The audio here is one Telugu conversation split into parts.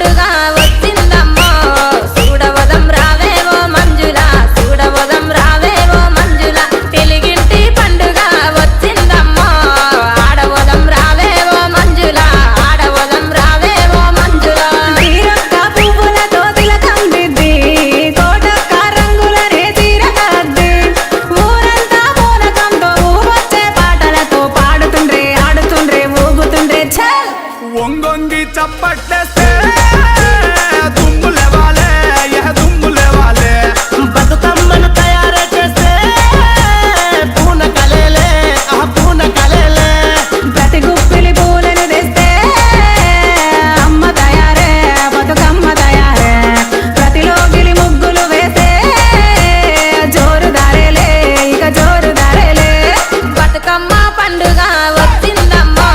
పండుగ వచ్చిందమ్మో చూడవదం రావేవో మంజుల చూడవదం రావేవో మంజుల తెలుగింటి పండుగ వచ్చిందమ్మో ఆడవదం రావేవో మంజుల ఆడవదం రావేవో మంజుల తీరక్క పువ్వులతో తిలకం దిద్ది కోటక్క రంగులనే తీరకద్ది ఊరంతా పూనకంతో ఊవొచ్చే పాటలతో పాడుతుండ్రే ఆడుతుండ్రే ఊగుతుండ్రే ఛల్ ఒంగొంగి చప్పట్లేస్తే దుమ్ము లేవాలే దుమ్ము లేవాలే బతుకమ్మను తయారు చేస్తే పూన కలేలే ఆ పూన కలేలే ప్రతి గుప్పిలి పూలను తెస్తే అమ్మ తయారే బతుకమ్మ తయారే ప్రతిలో గిలి ముగ్గులు వేస్తే జోరు దారేలే ఇక జోరు దారేలే బతుకమ్మ పండుగ వచ్చిందమ్మో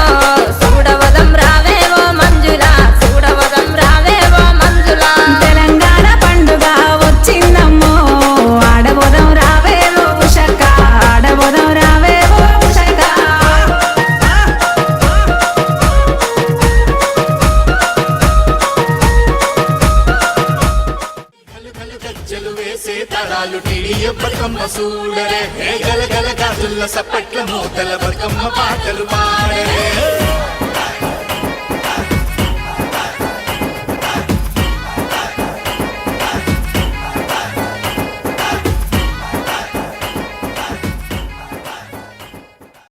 చూడవదం రావేవో మంజుల చూడవదం రావేవో మంజుల తెలంగాణ పండుగ వచ్చిందమ్మో ఆడబోదం రావేవో ఉషక్క ఆడబోదం రావేవో ఉషక్క గజ్జలు వేసే తరాలు టిడియ బతుకమ్మ చూడరే గలగల గాజుల్ల సప్పట్ల మోతల బతుకమ్మ పాటలు పాడరే